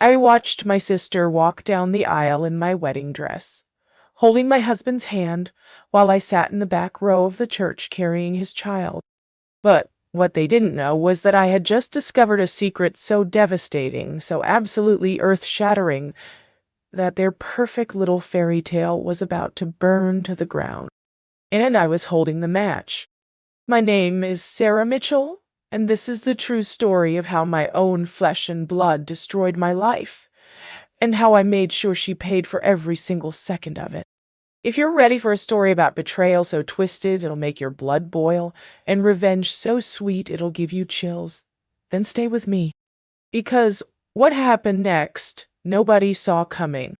I watched my sister walk down the aisle in my wedding dress, holding my husband's hand while I sat in the back row of the church carrying his child. But what they didn't know was that I had just discovered a secret so devastating, so absolutely earth-shattering, that their perfect little fairy tale was about to burn to the ground. And I was holding the match. My name is Sarah Mitchell, and this is the true story of how my own flesh and blood destroyed my life, and how I made sure she paid for every single second of it. If you're ready for a story about betrayal so twisted it'll make your blood boil, and revenge so sweet it'll give you chills, then stay with me. Because what happened next, nobody saw coming.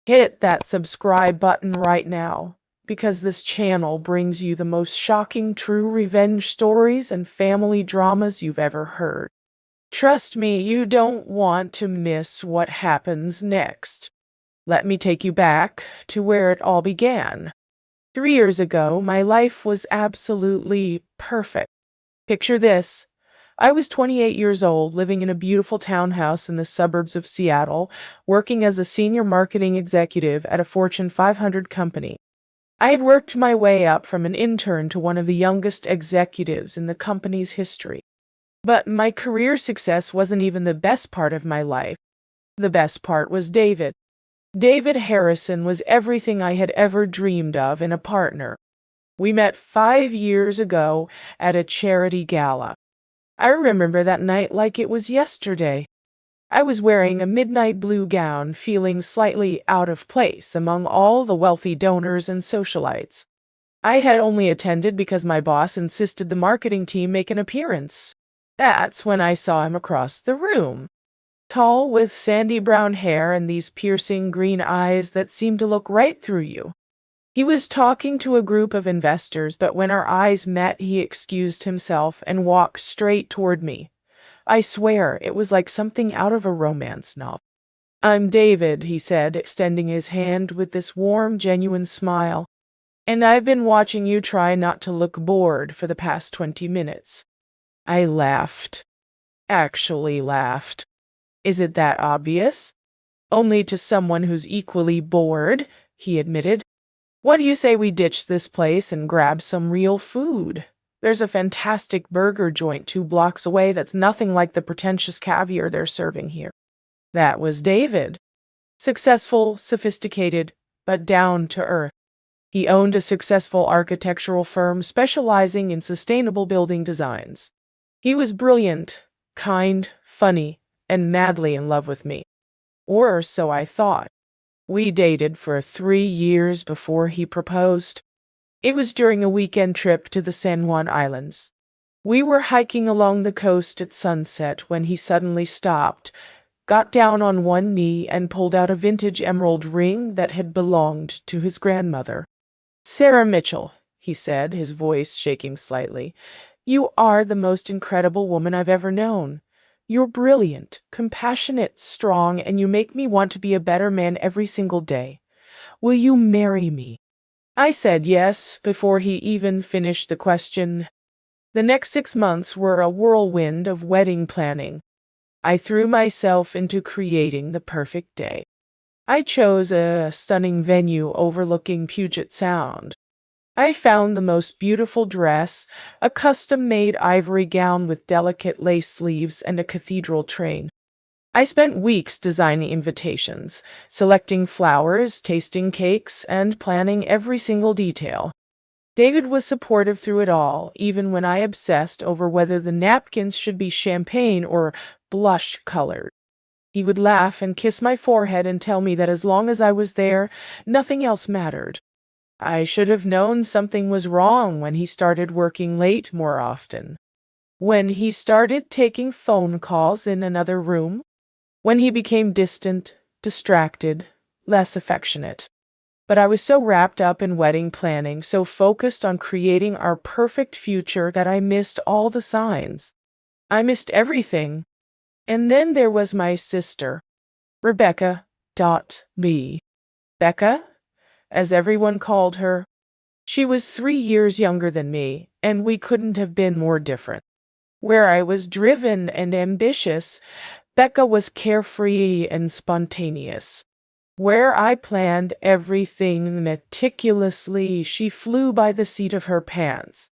Hit that subscribe button right now, because this channel brings you the most shocking true revenge stories and family dramas you've ever heard. Trust me, you don't want to miss what happens next. Let me take you back to where it all began. 3 years ago, my life was absolutely perfect. Picture this. I was 28 years old, living in a beautiful townhouse in the suburbs of Seattle, working as a senior marketing executive at a Fortune 500 company. I had worked my way up from an intern to one of the youngest executives in the company's history. But my career success wasn't even the best part of my life. The best part was David. David Harrison was everything I had ever dreamed of in a partner. We met 5 years ago at a charity gala. I remember that night like it was yesterday. I was wearing a midnight blue gown, feeling slightly out of place among all the wealthy donors and socialites. I had only attended because my boss insisted the marketing team make an appearance. That's when I saw him across the room. Tall, with sandy brown hair and these piercing green eyes that seemed to look right through you. He was talking to a group of investors, but when our eyes met, he excused himself and walked straight toward me. I swear, it was like something out of a romance novel. "I'm David," he said, extending his hand with this warm, genuine smile. "And I've been watching you try not to look bored for the past 20 minutes. I laughed. Actually laughed. Is it that obvious? Only to someone who's equally bored, he admitted. What do you say we ditch this place and grab some real food? There's a fantastic burger joint 2 blocks away that's nothing like the pretentious caviar they're serving here." That was David. Successful, sophisticated, but down to earth. He owned a successful architectural firm specializing in sustainable building designs. He was brilliant, kind, funny, and madly in love with me. Or so I thought. We dated for 3 years before he proposed. It was during a weekend trip to the San Juan Islands. We were hiking along the coast at sunset when he suddenly stopped, got down on one knee, and pulled out a vintage emerald ring that had belonged to his grandmother. "Sarah Mitchell," he said, his voice shaking slightly, "you are the most incredible woman I've ever known. You're brilliant, compassionate, strong, and you make me want to be a better man every single day. Will you marry me?" I said yes before he even finished the question. The next 6 months were a whirlwind of wedding planning. I threw myself into creating the perfect day. I chose a stunning venue overlooking Puget Sound. I found the most beautiful dress, a custom-made ivory gown with delicate lace sleeves, and a cathedral train. I spent weeks designing invitations, selecting flowers, tasting cakes, and planning every single detail. David was supportive through it all, even when I obsessed over whether the napkins should be champagne or blush-colored. He would laugh and kiss my forehead and tell me that as long as I was there, nothing else mattered. I should have known something was wrong when he started working late more often. When he started taking phone calls in another room. When he became distant, distracted, less affectionate. But I was so wrapped up in wedding planning, so focused on creating our perfect future, that I missed all the signs. I missed everything. And then there was my sister, Rebecca. B. Becca, as everyone called her. She was 3 years younger than me, and we couldn't have been more different. Where I was driven and ambitious, Becca was carefree and spontaneous. Where I planned everything meticulously, she flew by the seat of her pants.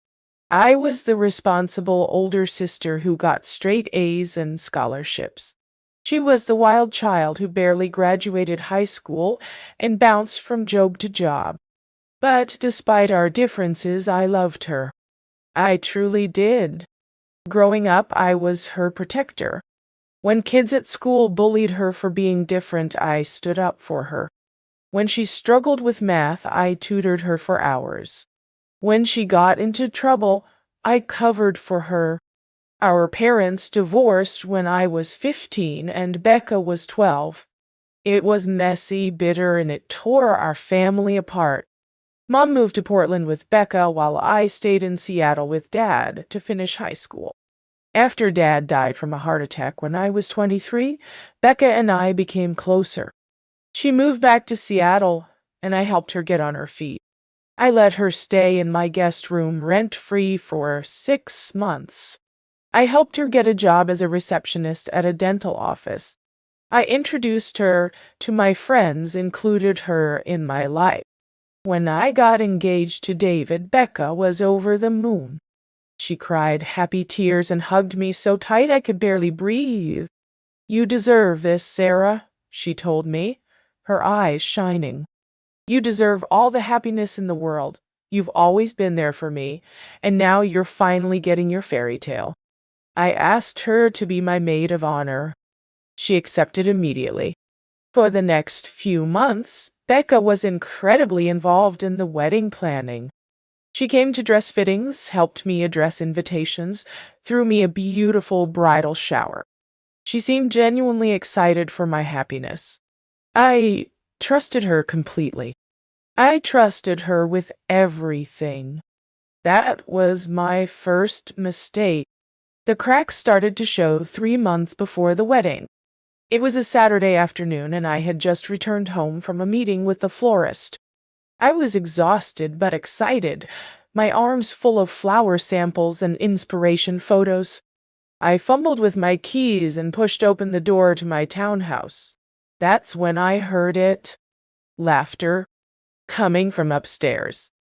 I was the responsible older sister who got straight A's and scholarships. She was the wild child who barely graduated high school and bounced from job to job. But despite our differences, I loved her. I truly did. Growing up, I was her protector. When kids at school bullied her for being different, I stood up for her. When she struggled with math, I tutored her for hours. When she got into trouble, I covered for her. Our parents divorced when I was 15 and Becca was 12. It was messy, bitter, and it tore our family apart. Mom moved to Portland with Becca while I stayed in Seattle with Dad to finish high school. After Dad died from a heart attack when I was 23, Becca and I became closer. She moved back to Seattle, and I helped her get on her feet. I let her stay in my guest room rent-free for 6 months. I helped her get a job as a receptionist at a dental office. I introduced her to my friends, included her in my life. When I got engaged to David, Becca was over the moon. She cried happy tears and hugged me so tight I could barely breathe. "You deserve this, Sarah," she told me, her eyes shining. "You deserve all the happiness in the world. You've always been there for me, and now you're finally getting your fairy tale." I asked her to be my maid of honor. She accepted immediately. For the next few months, Becca was incredibly involved in the wedding planning. She came to dress fittings, helped me address invitations, threw me a beautiful bridal shower. She seemed genuinely excited for my happiness. I trusted her completely. I trusted her with everything. That was my first mistake. The cracks started to show 3 months before the wedding. It was a Saturday afternoon, and I had just returned home from a meeting with the florist. I was exhausted but excited, my arms full of flower samples and inspiration photos. I fumbled with my keys and pushed open the door to my townhouse. That's when I heard it. Laughter coming from upstairs.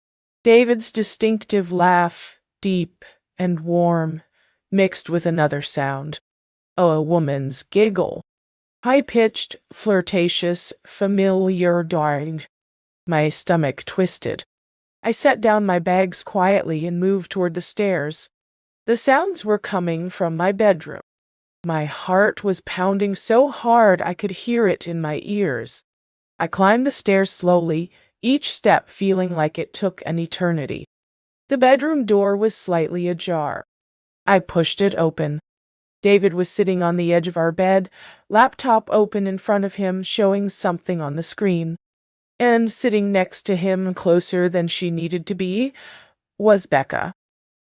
David's distinctive laugh, deep and warm, mixed with another sound. A woman's giggle. High-pitched, flirtatious, familiar, darling. My stomach twisted. I set down my bags quietly and moved toward the stairs. The sounds were coming from my bedroom. My heart was pounding so hard I could hear it in my ears. I climbed the stairs slowly, each step feeling like it took an eternity. The bedroom door was slightly ajar. I pushed it open. David was sitting on the edge of our bed, laptop open in front of him, showing something on the screen. And sitting next to him, closer than she needed to be, was Becca.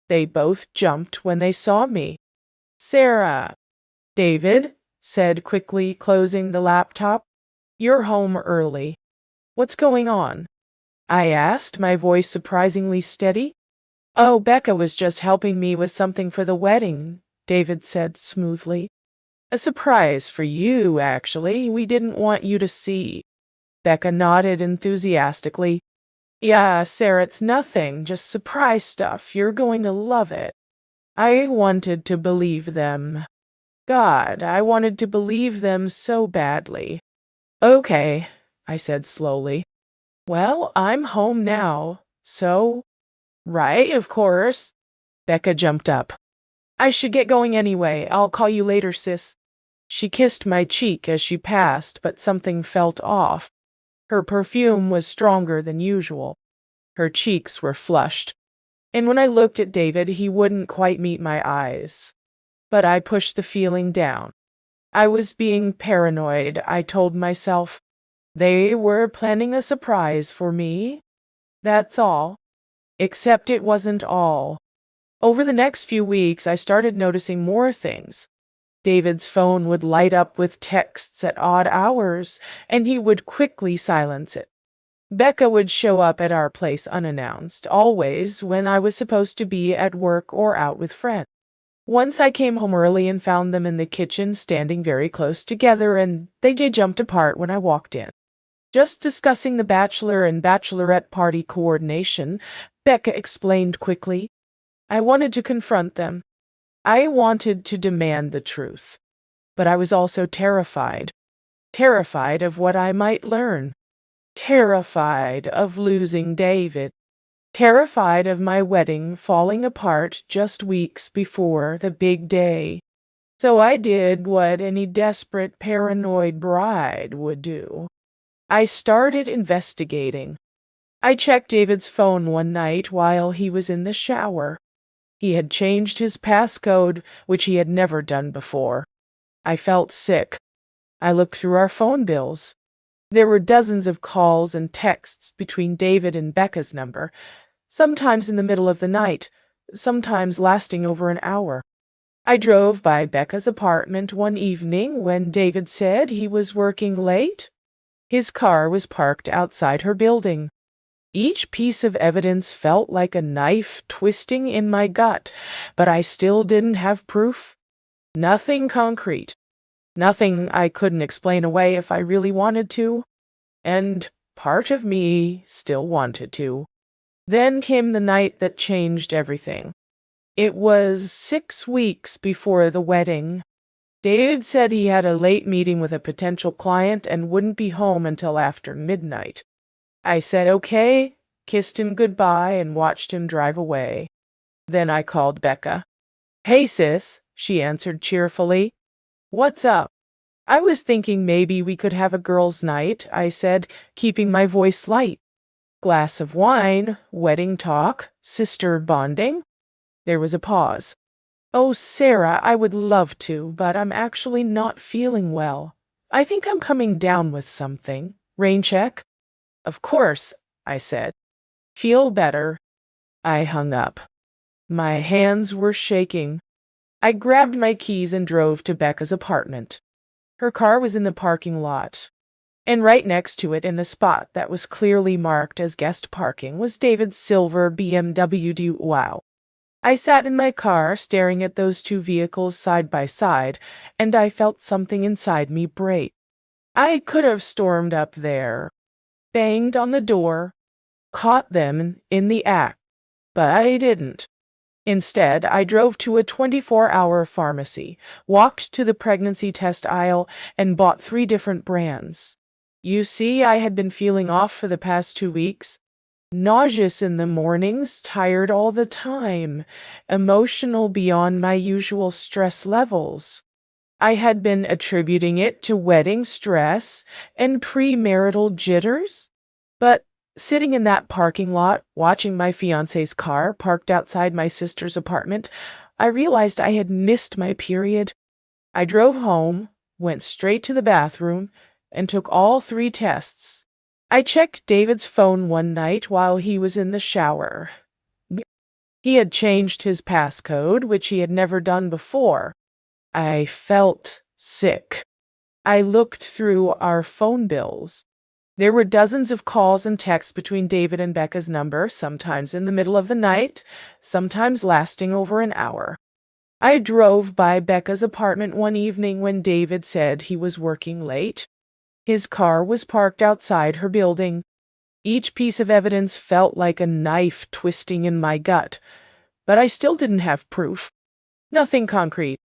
They both jumped when they saw me. "Sarah," David said quickly, closing the laptop. "You're home early. What's going on?" I asked, my voice surprisingly steady. "Oh, Becca was just helping me with something for the wedding," David said smoothly. "A surprise for you, actually. We didn't want you to see." Becca nodded enthusiastically. "Yeah, Sarah, it's nothing, just surprise stuff. You're going to love it." I wanted to believe them. God, I wanted to believe them so badly. "Okay," I said slowly. "Well, I'm home now, so—" "Right, of course." Becca jumped up. "I should get going anyway. I'll call you later, sis." She kissed my cheek as she passed, but something felt off. Her perfume was stronger than usual. Her cheeks were flushed. And when I looked at David, he wouldn't quite meet my eyes. But I pushed the feeling down. I was being paranoid, I told myself. They were planning a surprise for me. That's all. Except it wasn't all. Over the next few weeks, I started noticing more things. David's phone would light up with texts at odd hours, and he would quickly silence it. Becca would show up at our place unannounced, always when I was supposed to be at work or out with friends. Once I came home early and found them in the kitchen standing very close together, and they jumped apart when I walked in. Just discussing the bachelor and bachelorette party coordination, Becca explained quickly. I wanted to confront them. I wanted to demand the truth. But I was also terrified. Terrified of what I might learn. Terrified of losing David. Terrified of my wedding falling apart just weeks before the big day. So I did what any desperate, paranoid bride would do. I started investigating. I checked David's phone one night while he was in the shower. He had changed his passcode, which he had never done before. I felt sick. I looked through our phone bills. There were dozens of calls and texts between David and Becca's number, sometimes in the middle of the night, sometimes lasting over an hour. I drove by Becca's apartment one evening when David said he was working late. His car was parked outside her building. Each piece of evidence felt like a knife twisting in my gut, but I still didn't have proof. Nothing concrete. Nothing I couldn't explain away if I really wanted to. And part of me still wanted to. Then came the night that changed everything. It was 6 weeks before the wedding. David said he had a late meeting with a potential client and wouldn't be home until after midnight. I said okay, kissed him goodbye, and watched him drive away. Then I called Becca. Hey sis, she answered cheerfully. What's up? I was thinking maybe we could have a girls' night, I said, keeping my voice light. Glass of wine, wedding talk, sister bonding? There was a pause. Oh, Sarah, I would love to, but I'm actually not feeling well. I think I'm coming down with something. Rain check? Of course, I said. Feel better. I hung up. My hands were shaking. I grabbed my keys and drove to Becca's apartment. Her car was in the parking lot. And right next to it, in a spot that was clearly marked as guest parking, was David's silver BMW. Wow. I sat in my car, staring at those two vehicles side by side, and I felt something inside me break. I could have stormed up there, banged on the door, caught them in the act, but I didn't. Instead, I drove to a 24-hour pharmacy, walked to the pregnancy test aisle, and bought 3 different brands. You see, I had been feeling off for the past 2 weeks. Nauseous in the mornings, tired all the time, emotional beyond my usual stress levels. I had been attributing it to wedding stress and premarital jitters. But sitting in that parking lot, watching my fiancé's car parked outside my sister's apartment, I realized I had missed my period. I drove home, went straight to the bathroom, and took all 3 tests. I checked David's phone one night while he was in the shower. He had changed his passcode, which he had never done before. I felt sick. I looked through our phone bills. There were dozens of calls and texts between David and Becca's number, sometimes in the middle of the night, sometimes lasting over an hour. I drove by Becca's apartment one evening when David said he was working late. His car was parked outside her building. Each piece of evidence felt like a knife twisting in my gut, but I still didn't have proof. Nothing concrete.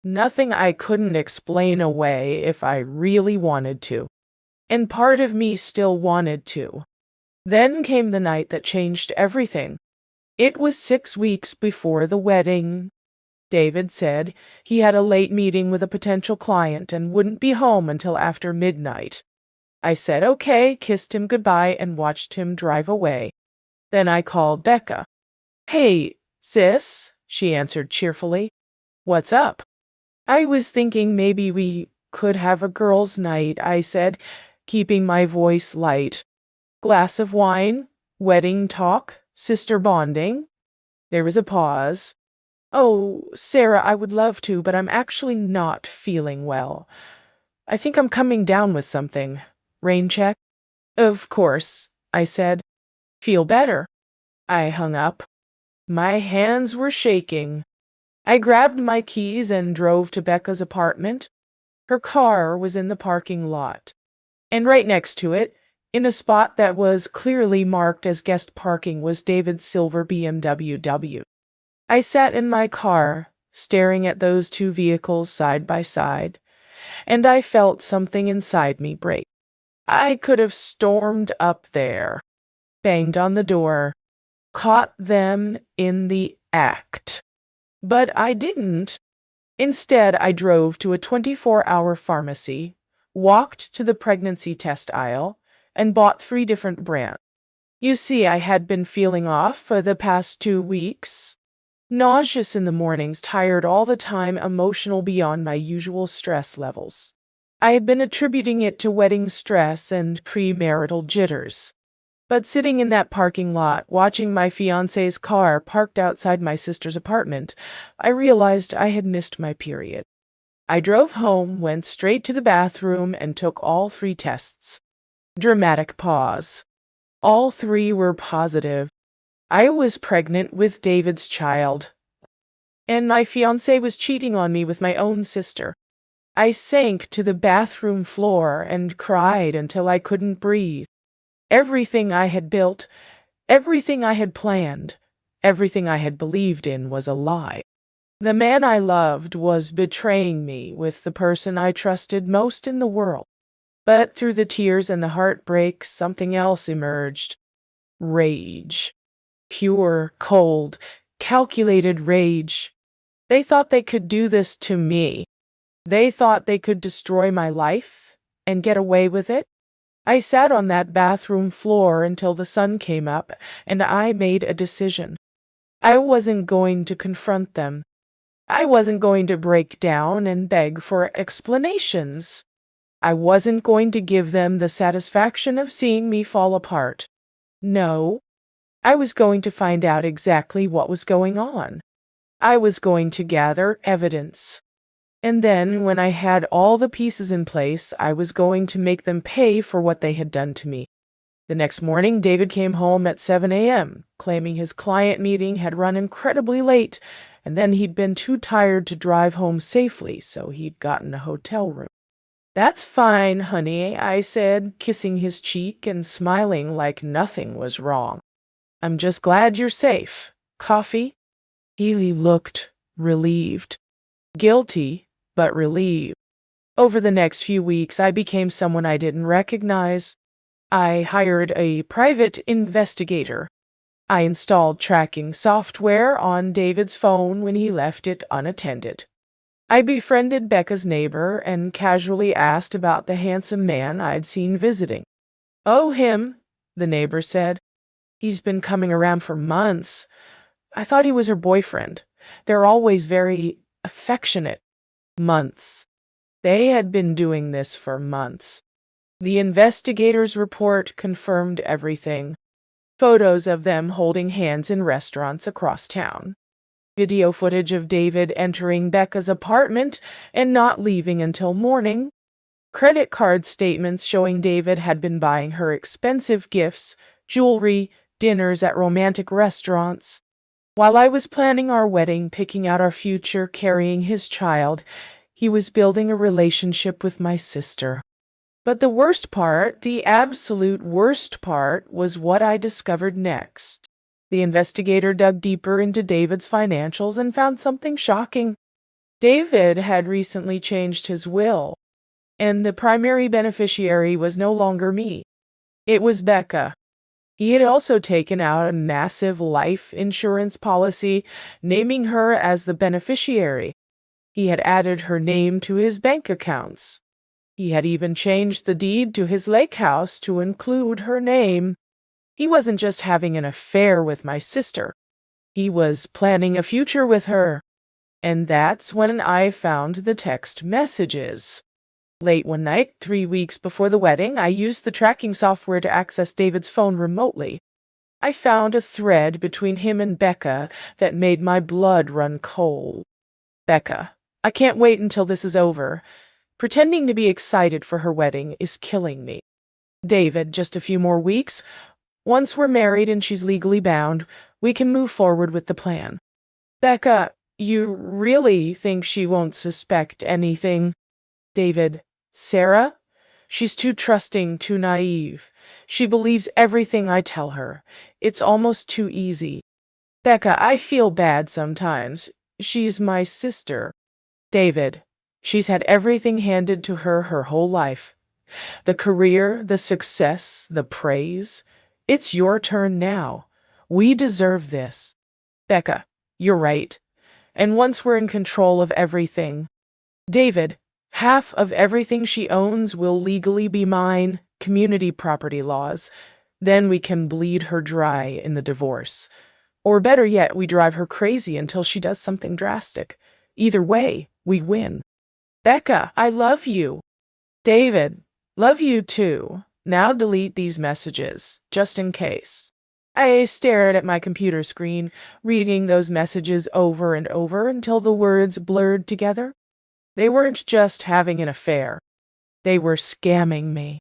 Nothing I couldn't explain away if I really wanted to. And part of me still wanted to. Then came the night that changed everything. It was 6 weeks before the wedding. David said he had a late meeting with a potential client and wouldn't be home until after midnight. I said okay, kissed him goodbye, and watched him drive away. Then I called Becca. Hey, sis, she answered cheerfully. What's up? I was thinking maybe we could have a girls' night, I said, keeping my voice light. Glass of wine, wedding talk, sister bonding. There was a pause. Oh, Sarah, I would love to, but I'm actually not feeling well. I think I'm coming down with something. Rain check? Of course, I said. Feel better. I hung up. My hands were shaking. I grabbed my keys and drove to Becca's apartment. Her car was in the parking lot, and right next to it, in a spot that was clearly marked as guest parking, was David's silver BMW. I sat in my car, staring at those two vehicles side by side, and I felt something inside me break. I could have stormed up there, banged on the door, caught them in the act. But I didn't. Instead, I drove to a 24-hour pharmacy, walked to the pregnancy test aisle, and bought 3 different brands. You see, I had been feeling off for the past 2 weeks. Nauseous in the mornings, tired all the time, emotional beyond my usual stress levels. I had been attributing it to wedding stress and premarital jitters. But sitting in that parking lot, watching my fiancé's car parked outside my sister's apartment, I realized I had missed my period. I drove home, went straight to the bathroom, and took all 3 tests. Dramatic pause. All 3 were positive. I was pregnant with David's child, and my fiancé was cheating on me with my own sister. I sank to the bathroom floor and cried until I couldn't breathe. Everything I had built, everything I had planned, everything I had believed in was a lie. The man I loved was betraying me with the person I trusted most in the world. But through the tears and the heartbreak, something else emerged. Rage. Pure, cold, calculated rage. They thought they could do this to me. They thought they could destroy my life and get away with it. I sat on that bathroom floor until the sun came up, and I made a decision. I wasn't going to confront them. I wasn't going to break down and beg for explanations. I wasn't going to give them the satisfaction of seeing me fall apart. No, I was going to find out exactly what was going on. I was going to gather evidence. And then, when I had all the pieces in place, I was going to make them pay for what they had done to me. The next morning, David came home at 7 a.m., claiming his client meeting had run incredibly late, and then he'd been too tired to drive home safely, so he'd gotten a hotel room. "That's fine, honey," I said, kissing his cheek and smiling like nothing was wrong. "I'm just glad you're safe. Coffee?" He looked relieved. Guilty, but relieved. Over the next few weeks, I became someone I didn't recognize. I hired a private investigator. I installed tracking software on David's phone when he left it unattended. I befriended Becca's neighbor and casually asked about the handsome man I'd seen visiting. "Oh, him," the neighbor said. "He's been coming around for months. I thought he was her boyfriend. They're always very affectionate." Months. They had been doing this for months. The investigator's report confirmed everything. Photos of them holding hands in restaurants across town. Video footage of David entering Becca's apartment and not leaving until morning. Credit card statements showing David had been buying her expensive gifts, jewelry, dinners at romantic restaurants. While I was planning our wedding, picking out our future, carrying his child, he was building a relationship with my sister. But the worst part, the absolute worst part, was what I discovered next. The investigator dug deeper into David's financials and found something shocking. David had recently changed his will, and the primary beneficiary was no longer me. It was Becca. He had also taken out a massive life insurance policy, naming her as the beneficiary. He had added her name to his bank accounts. He had even changed the deed to his lake house to include her name. He wasn't just having an affair with my sister. He was planning a future with her. And that's when I found the text messages. Late one night, 3 weeks before the wedding, I used the tracking software to access David's phone remotely. I found a thread between him and Becca that made my blood run cold. "Becca, I can't wait until this is over. Pretending to be excited for her wedding is killing me. David, just a few more weeks. Once we're married and she's legally bound, we can move forward with the plan. Becca, You really think she won't suspect anything? David, Sarah? She's too trusting, too naive. She believes everything I tell her. It's almost too easy. Becca, I feel bad sometimes. She's my sister. David, she's had everything handed to her her whole life. The career, the success, the praise. It's your turn now. We deserve this. Becca, you're right. And once we're in control of everything, David, half of everything she owns will legally be mine, community property laws. Then we can bleed her dry in the divorce. Or better yet, we drive her crazy until she does something drastic. Either way, we win. Becca, I love you. David, love you too. Now delete these messages, just in case. I stared at my computer screen, reading those messages over and over until the words blurred together. They weren't just having an affair. They were scamming me.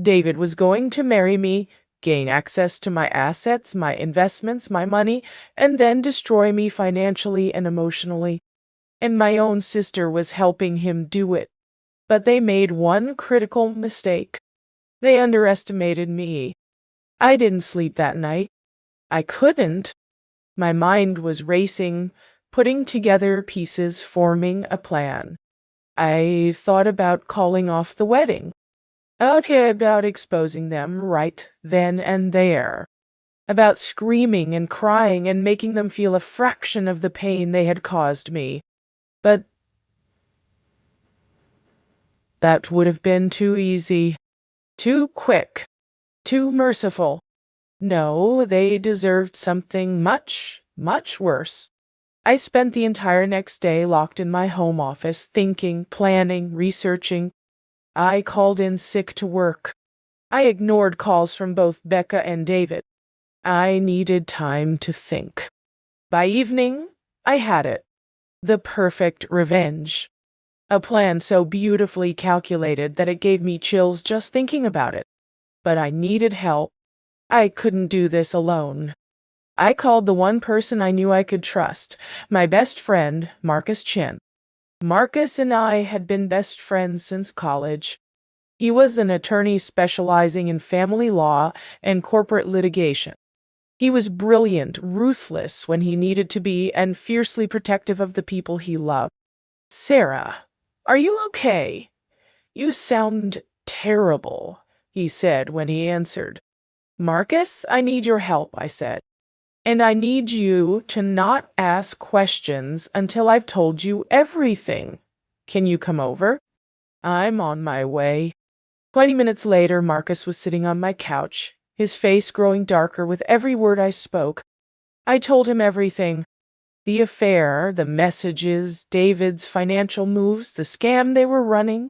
David was going to marry me, gain access to my assets, my investments, my money, and then destroy me financially and emotionally. And my own sister was helping him do it. But they made one critical mistake. They underestimated me. I didn't sleep that night. I couldn't. My mind was racing, putting together pieces, forming a plan. I thought about calling off the wedding. Okay, about exposing them right then and there. About screaming and crying and making them feel a fraction of the pain they had caused me. But that would have been too easy, too quick, too merciful. No, they deserved something much, much worse. I spent the entire next day locked in my home office, thinking, planning, researching. I called in sick to work. I ignored calls from both Becca and David. I needed time to think. By evening, I had it. The perfect revenge. A plan so beautifully calculated that it gave me chills just thinking about it. But I needed help. I couldn't do this alone. I called the one person I knew I could trust, my best friend, Marcus Chin. Marcus and I had been best friends since college. He was an attorney specializing in family law and corporate litigation. He was brilliant, ruthless when he needed to be, and fiercely protective of the people he loved. Sarah, are you okay? You sound terrible, he said when he answered. Marcus, I need your help, I said. And I need you to not ask questions until I've told you everything. Can you come over? I'm on my way. 20 minutes later, Marcus was sitting on my couch, his face growing darker with every word I spoke. I told him everything. The affair, the messages, David's financial moves, the scam they were running.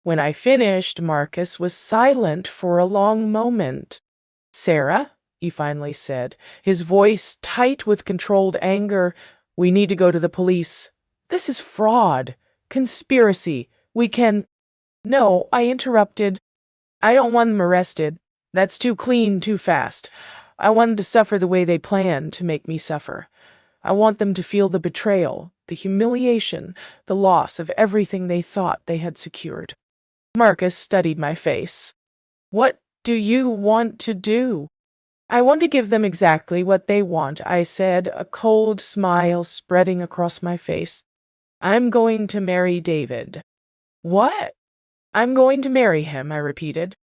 When I finished, Marcus was silent for a long moment. Sarah, he finally said, his voice tight with controlled anger, we need to go to the police. This is fraud, conspiracy. We can... No, I interrupted. I don't want them arrested. That's too clean, too fast. I want them to suffer the way they planned to make me suffer. I want them to feel the betrayal, the humiliation, the loss of everything they thought they had secured. Marcus studied my face. What do you want to do? I want to give them exactly what they want, I said, a cold smile spreading across my face. I'm going to marry David. What? I'm going to marry him, I repeated.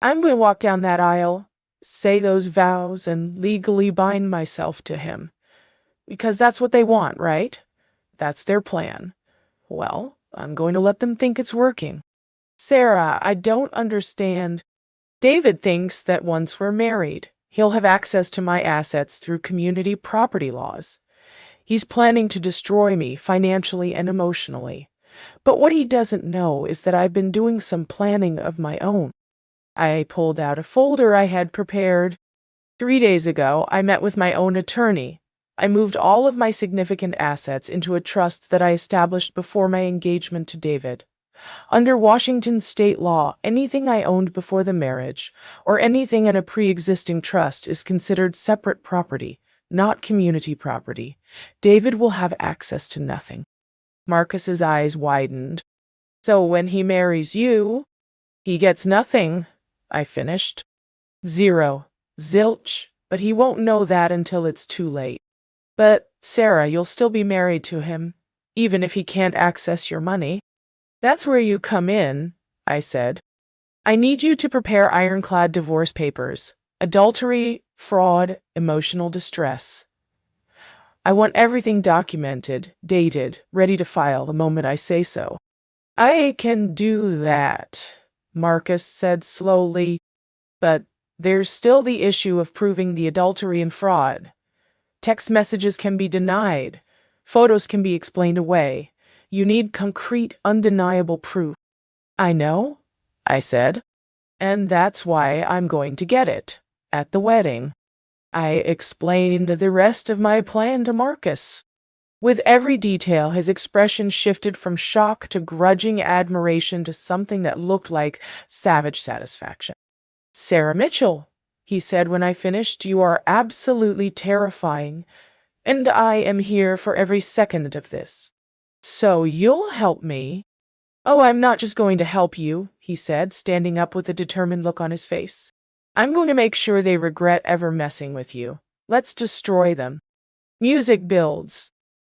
I'm going to walk down that aisle, say those vows, and legally bind myself to him. Because that's what they want, right? That's their plan. Well, I'm going to let them think it's working. Sarah, I don't understand. David thinks that once we're married, he'll have access to my assets through community property laws. He's planning to destroy me financially and emotionally. But what he doesn't know is that I've been doing some planning of my own. I pulled out a folder I had prepared. 3 days ago, I met with my own attorney. I moved all of my significant assets into a trust that I established before my engagement to David. Under Washington state law, anything I owned before the marriage, or anything in a pre-existing trust, is considered separate property, not community property. David will have access to nothing. Marcus's eyes widened. So when he marries you, he gets nothing, I finished. Zero. Zilch. But he won't know that until it's too late. But, Sarah, you'll still be married to him, even if he can't access your money. That's where you come in, I said. I need you to prepare ironclad divorce papers. Adultery, fraud, emotional distress. I want everything documented, dated, ready to file the moment I say so. I can do that, Marcus said slowly, but there's still the issue of proving the adultery and fraud. Text messages can be denied. Photos can be explained away. You need concrete, undeniable proof. I know, I said, and that's why I'm going to get it. At the wedding, I explained the rest of my plan to Marcus. With every detail, his expression shifted from shock to grudging admiration to something that looked like savage satisfaction. Sarah Mitchell, he said when I finished, you are absolutely terrifying, and I am here for every second of this. So you'll help me? Oh, I'm not just going to help you, he said, standing up with a determined look on his face. I'm going to make sure they regret ever messing with you. Let's destroy them. Music builds.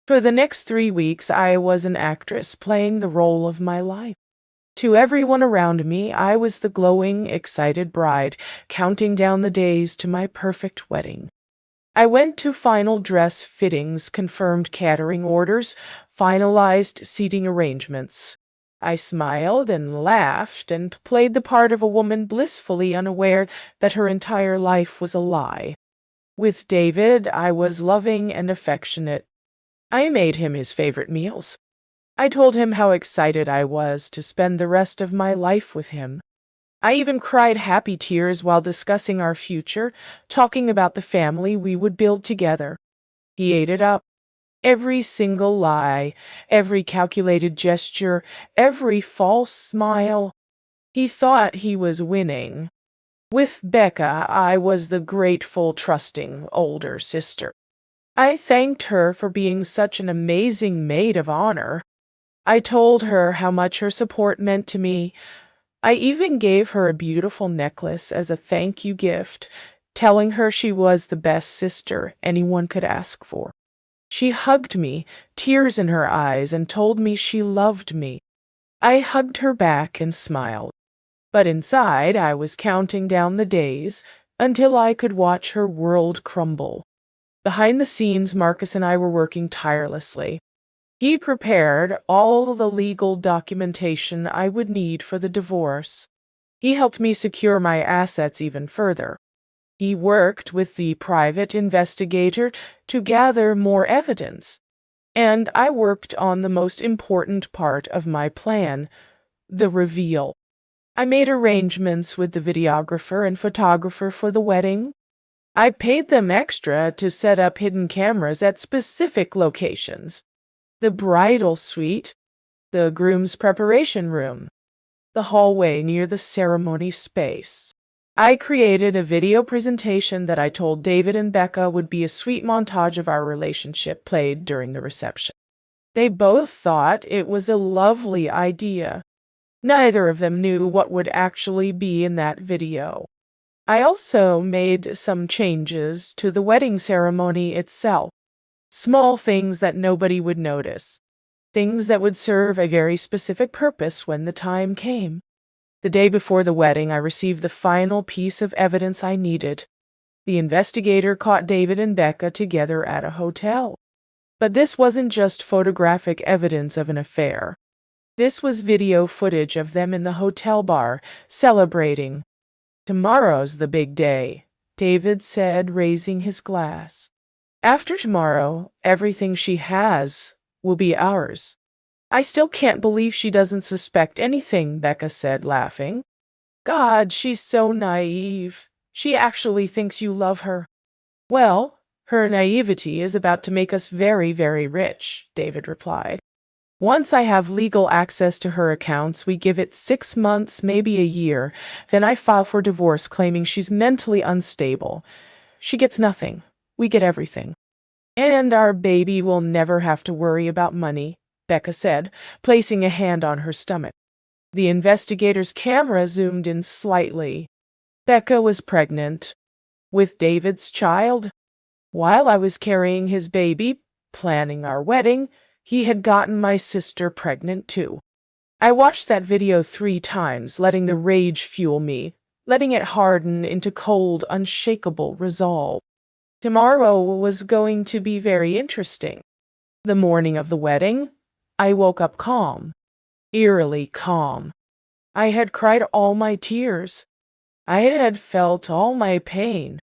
For the next 3 weeks, I was an actress playing the role of my life. To everyone around me, I was the glowing, excited bride, counting down the days to my perfect wedding. I went to final dress fittings, confirmed catering orders, finalized seating arrangements. I smiled and laughed and played the part of a woman blissfully unaware that her entire life was a lie. With David, I was loving and affectionate. I made him his favorite meals. I told him how excited I was to spend the rest of my life with him. I even cried happy tears while discussing our future, talking about the family we would build together. He ate it up. Every single lie, every calculated gesture, every false smile. He thought he was winning. With Becca, I was the grateful, trusting older sister. I thanked her for being such an amazing maid of honor. I told her how much her support meant to me. I even gave her a beautiful necklace as a thank you gift, telling her she was the best sister anyone could ask for. She hugged me, tears in her eyes, and told me she loved me. I hugged her back and smiled. But inside, I was counting down the days until I could watch her world crumble. Behind the scenes, Marcus and I were working tirelessly. He prepared all the legal documentation I would need for the divorce. He helped me secure my assets even further. He worked with the private investigator to gather more evidence. And I worked on the most important part of my plan, the reveal. I made arrangements with the videographer and photographer for the wedding. I paid them extra to set up hidden cameras at specific locations. The bridal suite, the groom's preparation room, the hallway near the ceremony space. I created a video presentation that I told David and Becca would be a sweet montage of our relationship played during the reception. They both thought it was a lovely idea. Neither of them knew what would actually be in that video. I also made some changes to the wedding ceremony itself. Small things that nobody would notice. Things that would serve a very specific purpose when the time came. The day before the wedding, I received the final piece of evidence I needed. The investigator caught David and Becca together at a hotel. But this wasn't just photographic evidence of an affair. This was video footage of them in the hotel bar, celebrating. Tomorrow's the big day, David said, raising his glass. After tomorrow, everything she has will be ours. I still can't believe she doesn't suspect anything, Becca said, laughing. God, she's so naive. She actually thinks you love her. Well, her naivety is about to make us very, very rich, David replied. Once I have legal access to her accounts, we give it 6 months, maybe a year. Then I file for divorce, claiming she's mentally unstable. She gets nothing. we get everything. And our baby will never have to worry about money, Becca said, placing a hand on her stomach. The investigator's camera zoomed in slightly. Becca was pregnant with David's child. While I was carrying his baby, planning our wedding, he had gotten my sister pregnant too. I watched that video 3 times, letting the rage fuel me, letting it harden into cold, unshakable resolve. Tomorrow was going to be very interesting. The morning of the wedding, I woke up calm, eerily calm. I had cried all my tears. I had felt all my pain.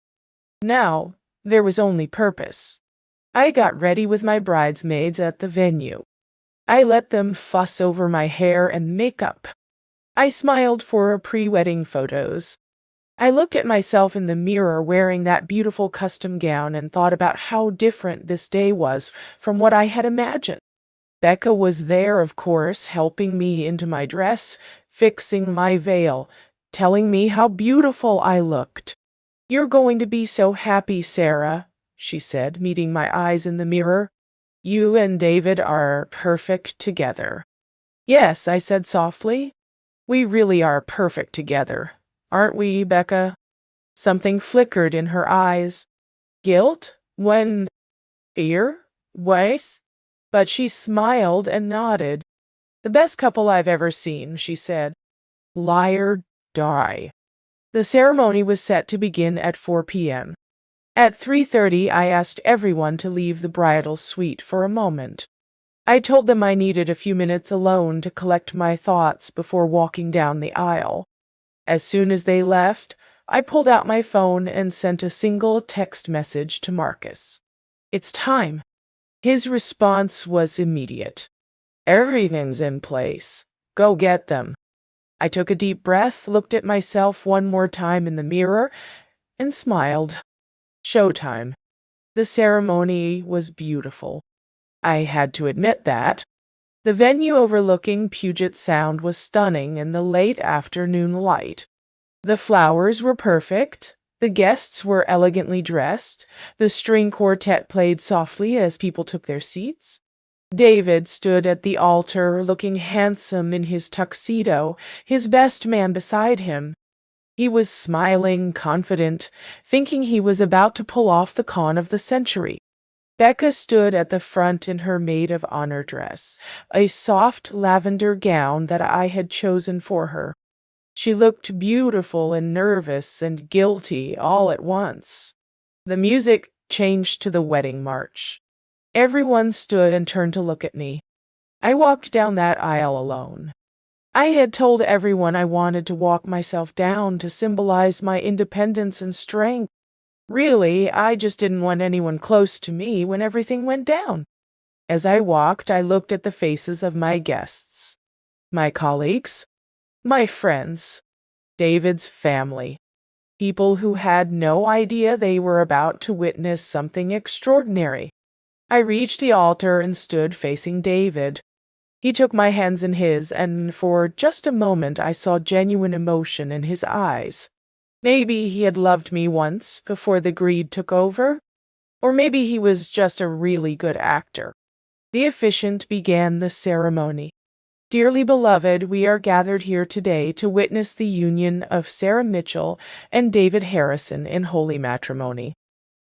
Now, there was only purpose. I got ready with my bridesmaids at the venue. I let them fuss over my hair and makeup. I smiled for our pre-wedding photos. I looked at myself in the mirror wearing that beautiful custom gown and thought about how different this day was from what I had imagined. Becca was there, of course, helping me into my dress, fixing my veil, telling me how beautiful I looked. "You're going to be so happy, Sarah," she said, meeting my eyes in the mirror. "You and David are perfect together." "Yes," I said softly. "We really are perfect together. Aren't we, Becca?" Something flickered in her eyes. Guilt? When? Fear? Wise? But she smiled and nodded. "The best couple I've ever seen," she said. Liar, die. The ceremony was set to begin at 4 p.m. At 3:30, I asked everyone to leave the bridal suite for a moment. I told them I needed a few minutes alone to collect my thoughts before walking down the aisle. As soon as they left, I pulled out my phone and sent a single text message to Marcus. "It's time." His response was immediate. "Everything's in place. Go get them." I took a deep breath, looked at myself one more time in the mirror, and smiled. Showtime. The ceremony was beautiful. I had to admit that. The venue overlooking Puget Sound was stunning in the late afternoon light. The flowers were perfect. The guests were elegantly dressed. The string quartet played softly as people took their seats. David stood at the altar, looking handsome in his tuxedo, his best man beside him. He was smiling, confident, thinking he was about to pull off the con of the century. Becca stood at the front in her maid of honor dress, a soft lavender gown that I had chosen for her. She looked beautiful and nervous and guilty all at once. The music changed to the wedding march. Everyone stood and turned to look at me. I walked down that aisle alone. I had told everyone I wanted to walk myself down to symbolize my independence and strength. Really, I just didn't want anyone close to me when everything went down. As I walked, I looked at the faces of my guests, my colleagues, my friends, David's family, people who had no idea they were about to witness something extraordinary. I reached the altar and stood facing David. He took my hands in his, and for just a moment I saw genuine emotion in his eyes. Maybe he had loved me once before the greed took over, or maybe he was just a really good actor. The officiant began the ceremony. "Dearly beloved, we are gathered here today to witness the union of Sarah Mitchell and David Harrison in holy matrimony."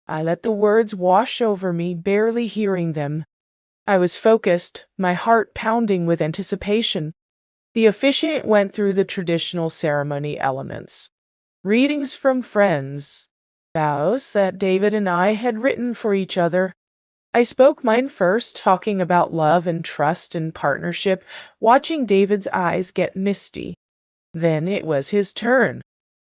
I let the words wash over me, barely hearing them. I was focused, my heart pounding with anticipation. The officiant went through the traditional ceremony elements. Readings from friends, vows that David and I had written for each other. I spoke mine first, talking about love and trust and partnership, watching David's eyes get misty. Then it was his turn.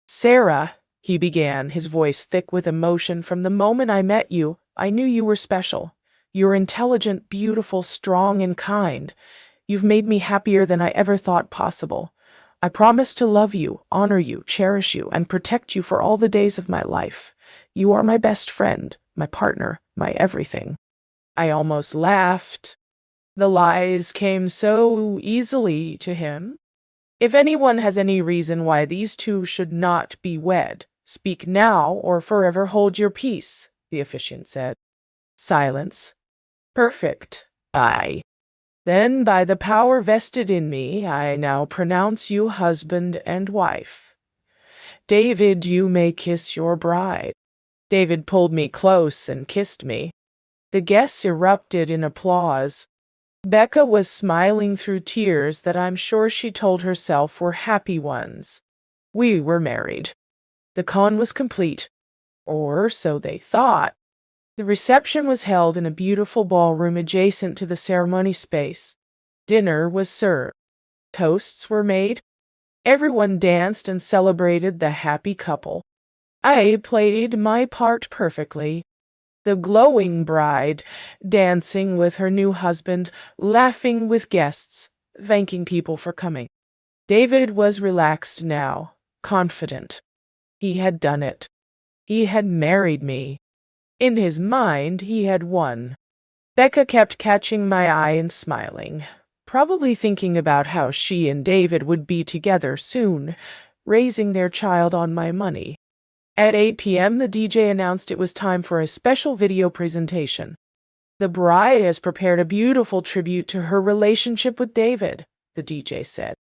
"Sarah," he began, his voice thick with emotion, "from the moment I met you, I knew you were special. You're intelligent, beautiful, strong, and kind. You've made me happier than I ever thought possible. I promise to love you, honor you, cherish you, and protect you for all the days of my life. You are my best friend, my partner, my everything." I almost laughed. The lies came so easily to him. "If anyone has any reason why these two should not be wed, speak now or forever hold your peace," the officiant said. Silence. Perfect. Aye. Then, by the power vested in me, I now pronounce you husband and wife. David, you may kiss your bride. David pulled me close and kissed me. The guests erupted in applause. Becca was smiling through tears that I'm sure she told herself were happy ones. We were married. The con was complete. Or so they thought. The reception was held in a beautiful ballroom adjacent to the ceremony space. Dinner was served. Toasts were made. Everyone danced and celebrated the happy couple. I played my part perfectly. The glowing bride, dancing with her new husband, laughing with guests, thanking people for coming. David was relaxed now, confident. He had done it. He had married me. In his mind, he had won. Becca kept catching my eye and smiling, probably thinking about how she and David would be together soon, raising their child on my money. At 8 p.m., the DJ announced it was time for a special video presentation. The bride has prepared a beautiful tribute to her relationship with David, the DJ said.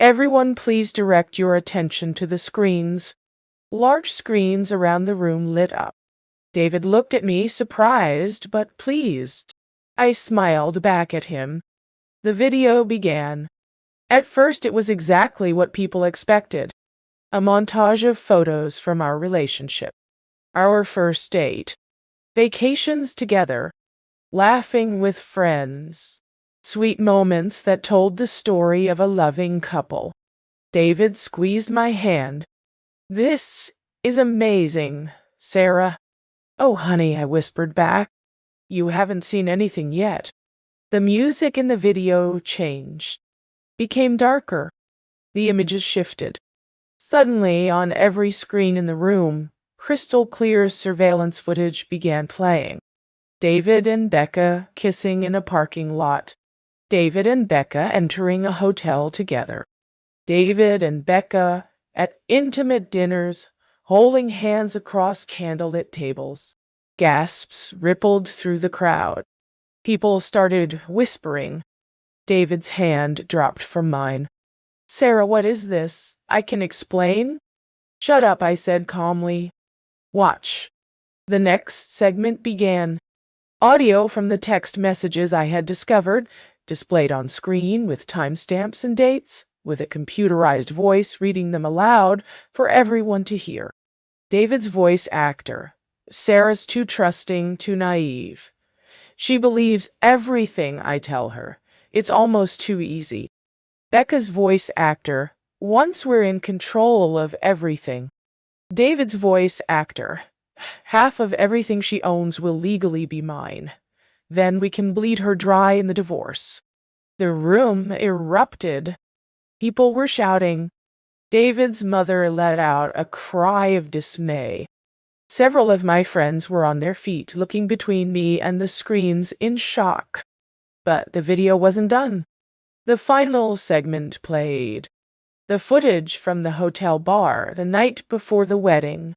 Everyone please direct your attention to the screens. Large screens around the room lit up. David looked at me, surprised but pleased. I smiled back at him. The video began. At first, it was exactly what people expected. A montage of photos from our relationship. Our first date. Vacations together. Laughing with friends. Sweet moments that told the story of a loving couple. David squeezed my hand. This is amazing, Sarah. Oh, honey, I whispered back. You haven't seen anything yet. The music in the video changed. Became darker. The images shifted. Suddenly, on every screen in the room, crystal clear surveillance footage began playing. David and Becca kissing in a parking lot. David and Becca entering a hotel together. David and Becca at intimate dinners, holding hands across candlelit tables. Gasps rippled through the crowd. People started whispering. David's hand dropped from mine. Sarah, what is this? I can explain. Shut up, I said calmly. Watch. The next segment began. Audio from the text messages I had discovered, displayed on screen with timestamps and dates, with a computerized voice reading them aloud for everyone to hear. David's voice actor. Sarah's too trusting, too naive. She believes everything I tell her. It's almost too easy. Becca's voice actor. Once we're in control of everything. David's voice actor. Half of everything she owns will legally be mine. Then we can bleed her dry in the divorce. The room erupted. People were shouting. David's mother let out a cry of dismay. Several of my friends were on their feet, looking between me and the screens in shock. But the video wasn't done. The final segment played. The footage from the hotel bar the night before the wedding.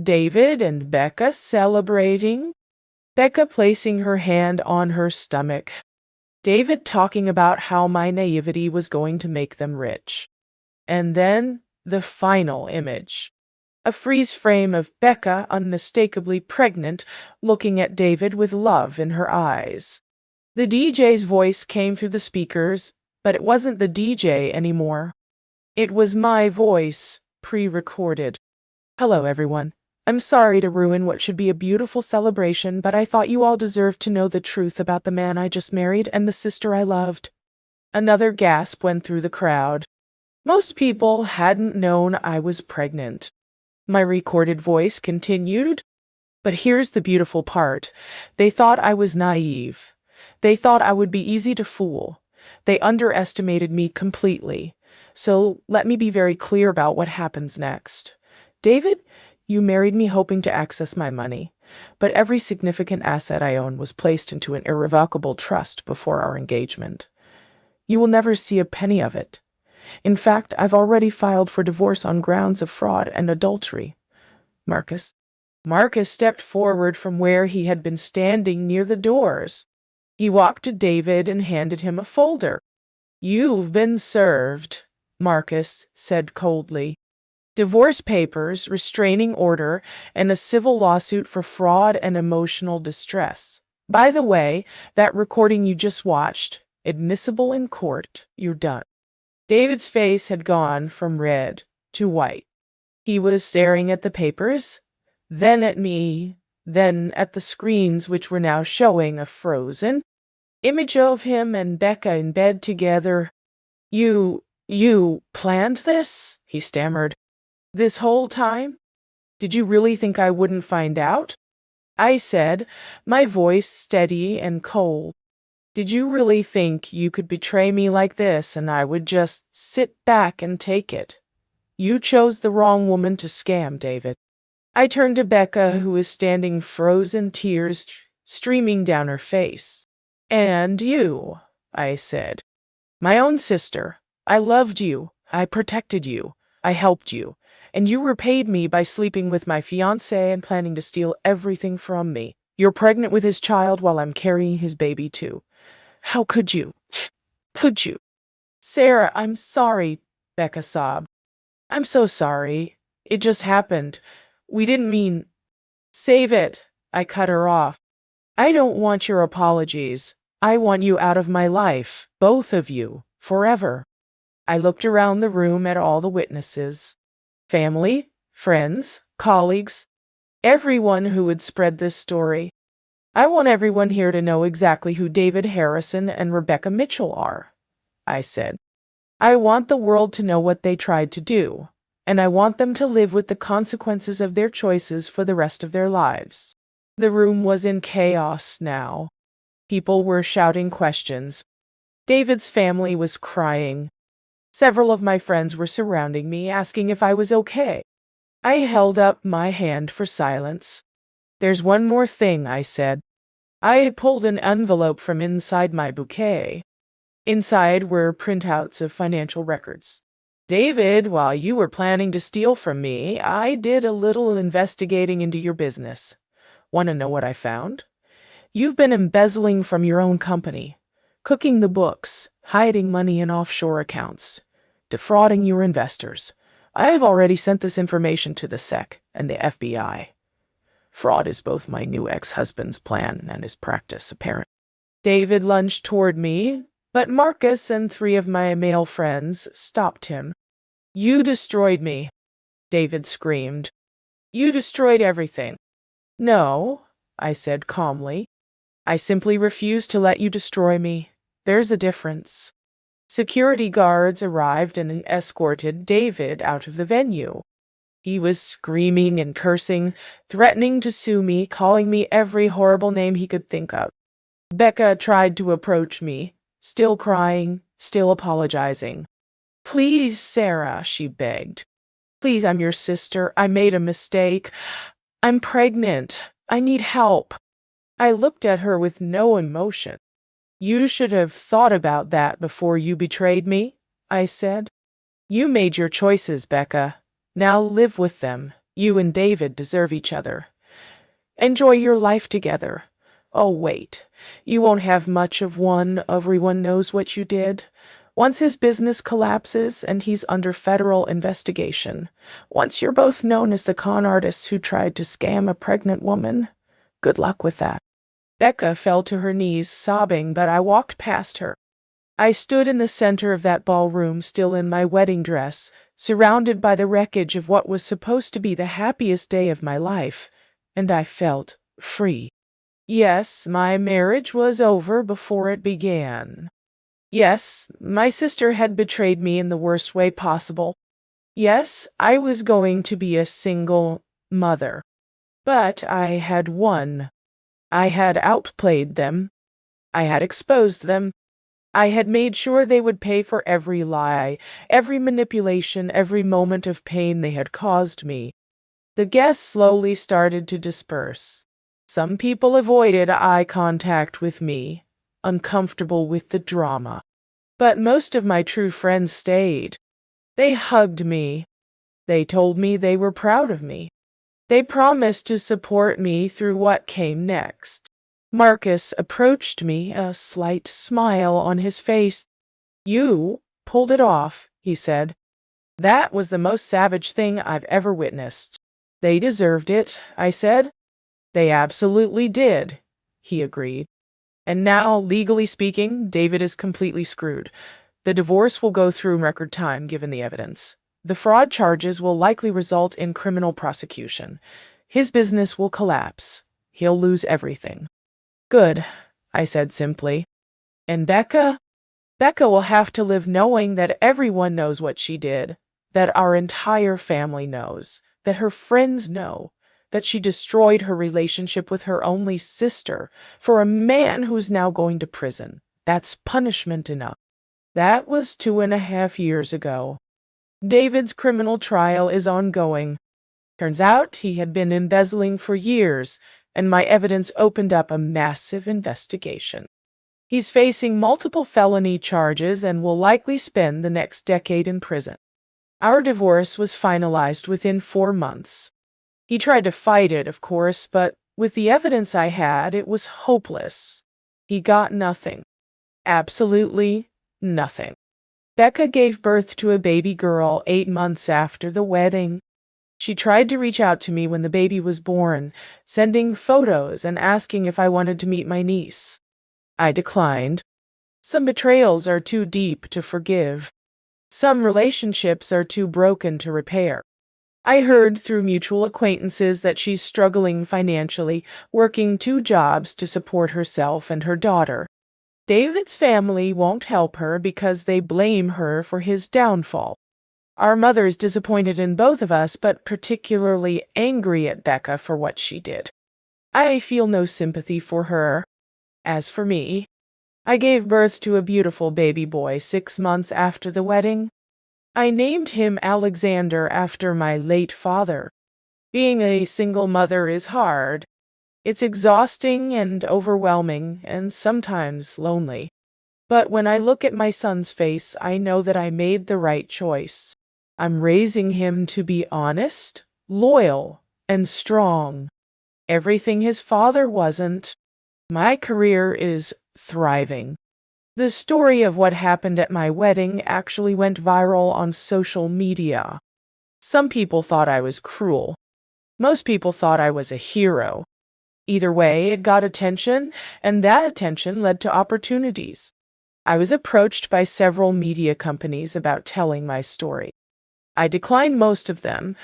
David and Becca celebrating. Becca placing her hand on her stomach. David talking about how my naivety was going to make them rich. And then the final image. A freeze frame of Becca, unmistakably pregnant, looking at David with love in her eyes. The DJ's voice came through the speakers, but it wasn't the DJ anymore. It was my voice, pre-recorded. Hello, everyone. I'm sorry to ruin what should be a beautiful celebration, but I thought you all deserved to know the truth about the man I just married and the sister I loved. Another gasp went through the crowd. Most people hadn't known I was pregnant. My recorded voice continued. But here's the beautiful part. They thought I was naive. They thought I would be easy to fool. They underestimated me completely. So let me be very clear about what happens next. David, you married me hoping to access my money, but every significant asset I own was placed into an irrevocable trust before our engagement. You will never see a penny of it. In fact, I've already filed for divorce on grounds of fraud and adultery. Marcus, Marcus stepped forward from where he had been standing near the doors. He walked to David and handed him a folder. "You've been served," Marcus said coldly. "Divorce papers, restraining order, and a civil lawsuit for fraud and emotional distress. By the way, that recording you just watched, admissible in court. You're done." David's face had gone from red to white. He was staring at the papers, then at me, then at the screens which were now showing a frozen image of him and Becca in bed together. You planned this?" he stammered. "This whole time? Did you really think I wouldn't find out?" I said, my voice steady and cold. "Did you really think you could betray me like this and I would just sit back and take it? You chose the wrong woman to scam, David." I turned to Becca, who was standing frozen, tears streaming down her face. "And you," I said. "My own sister. I loved you. I protected you. I helped you. And you repaid me by sleeping with my fiancé and planning to steal everything from me. You're pregnant with his child while I'm carrying his baby too. How could you? Could you?" "Sarah, I'm sorry," Becca sobbed. "I'm so sorry. It just happened. We didn't mean—" "Save it," I cut her off. "I don't want your apologies. I want you out of my life, both of you, forever." I looked around the room at all the witnesses. Family, friends, colleagues, everyone who would spread this story. "I want everyone here to know exactly who David Harrison and Rebecca Mitchell are," I said. "I want the world to know what they tried to do, and I want them to live with the consequences of their choices for the rest of their lives." The room was in chaos now. People were shouting questions. David's family was crying. Several of my friends were surrounding me, asking if I was okay. I held up my hand for silence. "There's one more thing," I said. I pulled an envelope from inside my bouquet. Inside were printouts of financial records. "David, while you were planning to steal from me, I did a little investigating into your business. Want to know what I found? You've been embezzling from your own company, cooking the books, hiding money in offshore accounts, defrauding your investors. I've already sent this information to the SEC and the FBI. Fraud is both my new ex-husband's plan and his practice, apparently." David lunged toward me, but Marcus and 3 of my male friends stopped him. "You destroyed me," David screamed. "You destroyed everything." "No," I said calmly. "I simply refuse to let you destroy me. There's a difference." Security guards arrived and escorted David out of the venue. He was screaming and cursing, threatening to sue me, calling me every horrible name he could think of. Becca tried to approach me, still crying, still apologizing. "Please, Sarah," she begged. "Please, I'm your sister. I made a mistake. I'm pregnant. I need help." I looked at her with no emotion. "You should have thought about that before you betrayed me," I said. "You made your choices, Becca. Now live with them. You and David deserve each other. Enjoy your life together. Oh, wait. You won't have much of one. Everyone knows what you did. Once his business collapses and he's under federal investigation. Once you're both known as the con artists who tried to scam a pregnant woman. Good luck with that." Becca fell to her knees, sobbing, but I walked past her. I stood in the center of that ballroom, still in my wedding dress, surrounded by the wreckage of what was supposed to be the happiest day of my life, and I felt free. Yes, my marriage was over before it began. Yes, my sister had betrayed me in the worst way possible. Yes, I was going to be a single mother. But I had won. I had outplayed them. I had exposed them. I had made sure they would pay for every lie, every manipulation, every moment of pain they had caused me. The guests slowly started to disperse. Some people avoided eye contact with me, uncomfortable with the drama. But most of my true friends stayed. They hugged me. They told me they were proud of me. They promised to support me through what came next. Marcus approached me, a slight smile on his face. "You pulled it off," he said. "That was the most savage thing I've ever witnessed." "They deserved it," I said. "They absolutely did," he agreed. "And now, legally speaking, David is completely screwed. The divorce will go through in record time, given the evidence. The fraud charges will likely result in criminal prosecution. His business will collapse. He'll lose everything." "Good," I said simply. "And Becca? Becca will have to live knowing that everyone knows what she did, that our entire family knows, that her friends know, that she destroyed her relationship with her only sister for a man who's now going to prison. That's punishment enough." That was 2.5 years ago. David's criminal trial is ongoing. Turns out he had been embezzling for years, and my evidence opened up a massive investigation. He's facing multiple felony charges and will likely spend the next decade in prison. Our divorce was finalized within 4 months. He tried to fight it, of course, but with the evidence I had, it was hopeless. He got nothing. Absolutely nothing. Becca gave birth to a baby girl 8 months after the wedding. She tried to reach out to me when the baby was born, sending photos and asking if I wanted to meet my niece. I declined. Some betrayals are too deep to forgive. Some relationships are too broken to repair. I heard through mutual acquaintances that she's struggling financially, working 2 jobs to support herself and her daughter. David's family won't help her because they blame her for his downfall. Our mother is disappointed in both of us, but particularly angry at Becca for what she did. I feel no sympathy for her. As for me, I gave birth to a beautiful baby boy 6 months after the wedding. I named him Alexander after my late father. Being a single mother is hard. It's exhausting and overwhelming and sometimes lonely. But when I look at my son's face, I know that I made the right choice. I'm raising him to be honest, loyal, and strong. Everything his father wasn't. My career is thriving. The story of what happened at my wedding actually went viral on social media. Some people thought I was cruel. Most people thought I was a hero. Either way, it got attention, and that attention led to opportunities. I was approached by several media companies about telling my story. I declined most of them,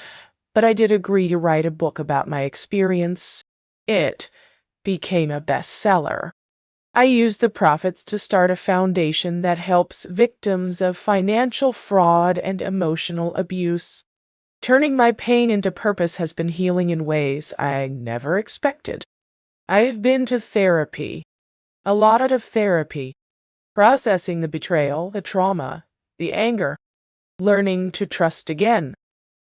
but I did agree to write a book about my experience. It became a bestseller. I used the profits to start a foundation that helps victims of financial fraud and emotional abuse. Turning my pain into purpose has been healing in ways I never expected. I've been to therapy, a lot of therapy, processing the betrayal, the trauma, the anger, learning to trust again,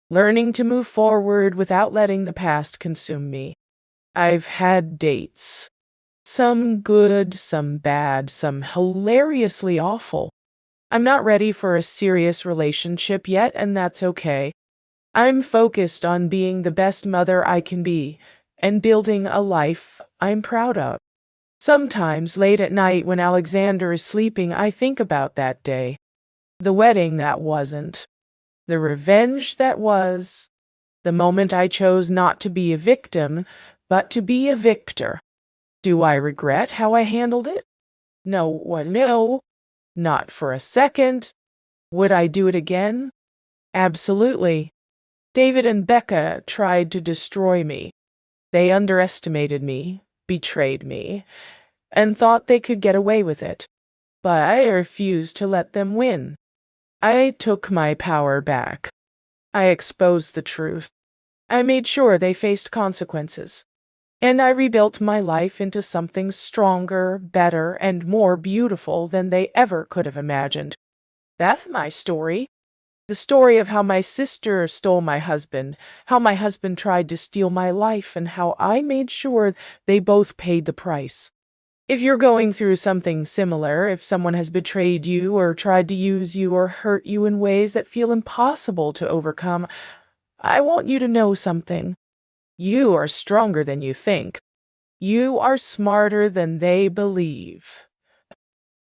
learning to move forward without letting the past consume me. I've had dates, some good, some bad, some hilariously awful. I'm not ready for a serious relationship yet, and that's okay. I'm focused on being the best mother I can be and building a life I'm proud of. Sometimes late at night when Alexander is sleeping, I think about that day. The wedding that wasn't. The revenge that was. The moment I chose not to be a victim, but to be a victor. Do I regret how I handled it? No, not for a second. Would I do it again? Absolutely. David and Becca tried to destroy me. They underestimated me, betrayed me, and thought they could get away with it. But I refused to let them win. I took my power back. I exposed the truth. I made sure they faced consequences. And I rebuilt my life into something stronger, better, and more beautiful than they ever could have imagined. That's my story. The story of how my sister stole my husband, how my husband tried to steal my life, and how I made sure they both paid the price. If you're going through something similar, if someone has betrayed you or tried to use you or hurt you in ways that feel impossible to overcome, I want you to know something. You are stronger than you think. You are smarter than they believe.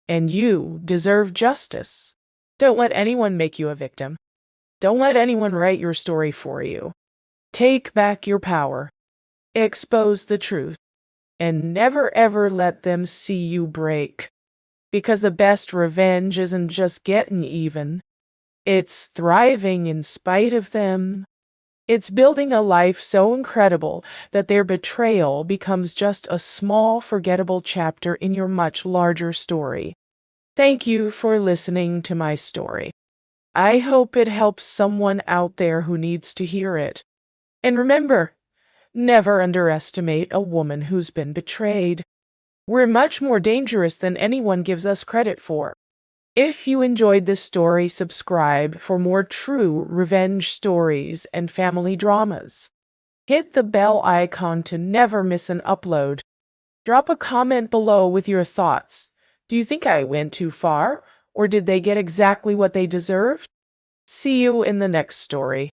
And you deserve justice. Don't let anyone make you a victim. Don't let anyone write your story for you. Take back your power. Expose the truth. And never ever let them see you break. Because the best revenge isn't just getting even. It's thriving in spite of them. It's building a life so incredible that their betrayal becomes just a small, forgettable chapter in your much larger story. Thank you for listening to my story. I hope it helps someone out there who needs to hear it. And remember, never underestimate a woman who's been betrayed. We're much more dangerous than anyone gives us credit for. If you enjoyed this story, subscribe for more true revenge stories and family dramas. Hit the bell icon to never miss an upload. Drop a comment below with your thoughts. Do you think I went too far, or did they get exactly what they deserved? See you in the next story.